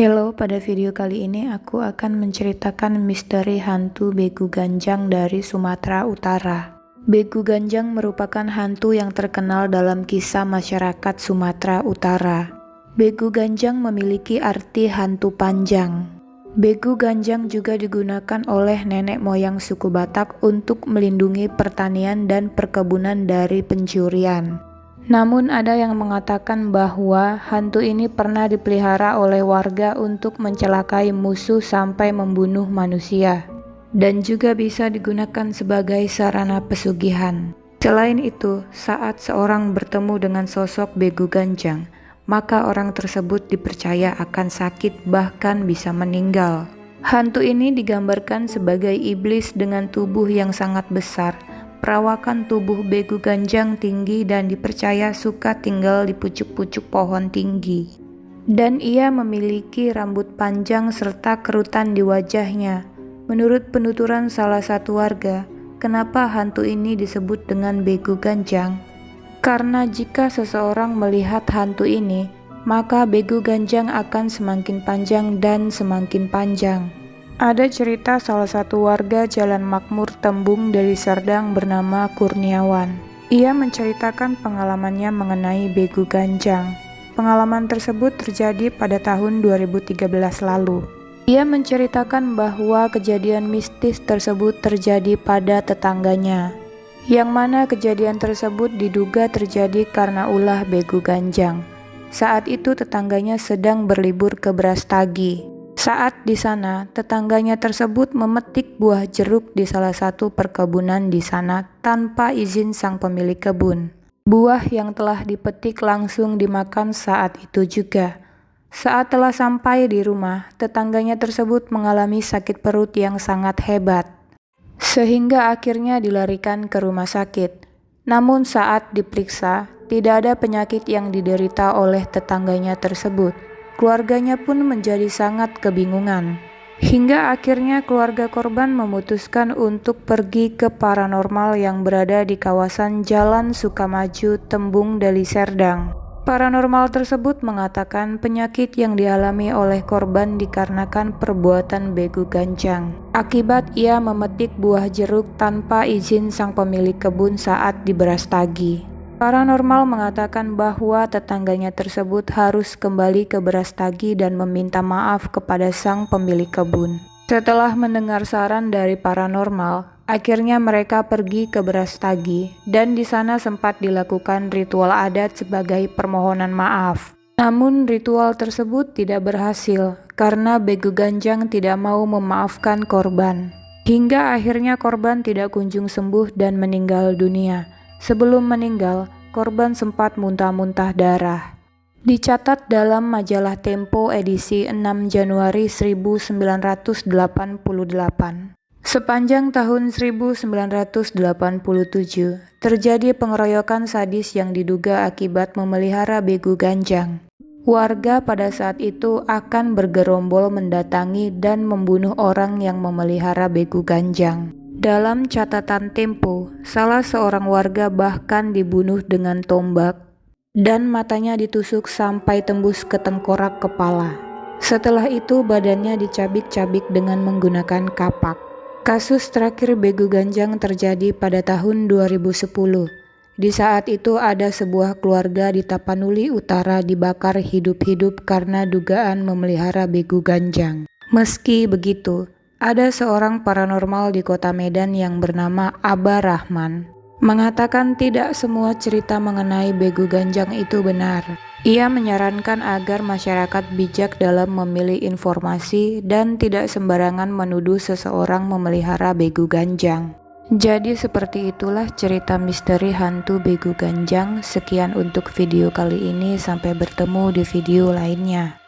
Hello, pada video kali ini aku akan menceritakan misteri hantu Begu Ganjang dari Sumatera Utara. Begu Ganjang merupakan hantu yang terkenal dalam kisah masyarakat Sumatera Utara. Begu Ganjang memiliki arti hantu panjang. Begu Ganjang juga digunakan oleh nenek moyang suku Batak untuk melindungi pertanian dan perkebunan dari pencurian. Namun ada yang mengatakan bahwa hantu ini pernah dipelihara oleh warga untuk mencelakai musuh sampai membunuh manusia, dan juga bisa digunakan sebagai sarana pesugihan. Selain itu, saat seorang bertemu dengan sosok Begu Ganjang, maka orang tersebut dipercaya akan sakit bahkan bisa meninggal. Hantu ini digambarkan sebagai iblis dengan tubuh yang sangat besar. Perawakan tubuh Begu Ganjang tinggi dan dipercaya suka tinggal di pucuk-pucuk pohon tinggi. Dan ia memiliki rambut panjang serta kerutan di wajahnya. Menurut penuturan salah satu warga, kenapa hantu ini disebut dengan Begu Ganjang? Karena jika seseorang melihat hantu ini, maka Begu Ganjang akan semakin panjang dan semakin panjang. Ada cerita salah satu warga Jalan Makmur Tembung dari Serdang bernama Kurniawan. Ia menceritakan pengalamannya mengenai Begu Ganjang. Pengalaman tersebut terjadi pada tahun 2013 lalu. Ia menceritakan bahwa kejadian mistis tersebut terjadi pada tetangganya, yang mana kejadian tersebut diduga terjadi karena ulah Begu Ganjang. Saat itu tetangganya sedang berlibur ke Brastagi. Saat di sana, tetangganya tersebut memetik buah jeruk di salah satu perkebunan di sana tanpa izin sang pemilik kebun. Buah yang telah dipetik langsung dimakan saat itu juga. Saat telah sampai di rumah, tetangganya tersebut mengalami sakit perut yang sangat hebat, sehingga akhirnya dilarikan ke rumah sakit. Namun saat diperiksa, tidak ada penyakit yang diderita oleh tetangganya tersebut. Keluarganya pun menjadi sangat kebingungan. Hingga akhirnya keluarga korban memutuskan untuk pergi ke paranormal yang berada di kawasan Jalan Sukamaju, Tembung, Deli Serdang. Paranormal tersebut mengatakan penyakit yang dialami oleh korban dikarenakan perbuatan Begu Ganjang. Akibat ia memetik buah jeruk tanpa izin sang pemilik kebun saat di Brastagi. Paranormal mengatakan bahwa tetangganya tersebut harus kembali ke Brastagi dan meminta maaf kepada sang pemilik kebun. Setelah mendengar saran dari paranormal, akhirnya mereka pergi ke Brastagi dan di sana sempat dilakukan ritual adat sebagai permohonan maaf. Namun ritual tersebut tidak berhasil karena Begu Ganjang tidak mau memaafkan korban. Hingga akhirnya korban tidak kunjung sembuh dan meninggal dunia. Sebelum meninggal, korban sempat muntah-muntah darah. Dicatat dalam majalah Tempo edisi 6 Januari 1988. Sepanjang tahun 1987, terjadi pengeroyokan sadis yang diduga akibat memelihara Begu Ganjang. Warga pada saat itu akan bergerombol mendatangi dan membunuh orang yang memelihara Begu Ganjang. Dalam catatan Tempo, salah seorang warga bahkan dibunuh dengan tombak dan matanya ditusuk sampai tembus ke tengkorak kepala. Setelah itu badannya dicabik-cabik dengan menggunakan kapak. Kasus terakhir Begu Ganjang terjadi pada tahun 2010. Di saat itu ada sebuah keluarga di Tapanuli Utara dibakar hidup-hidup karena dugaan memelihara Begu Ganjang. Meski begitu, ada seorang paranormal di kota Medan yang bernama Aba Rahman mengatakan tidak semua cerita mengenai Begu Ganjang itu benar. Ia menyarankan agar masyarakat bijak dalam memilih informasi dan tidak sembarangan menuduh seseorang memelihara Begu Ganjang. Jadi seperti itulah cerita misteri hantu Begu Ganjang. Sekian untuk video kali ini, sampai bertemu di video lainnya.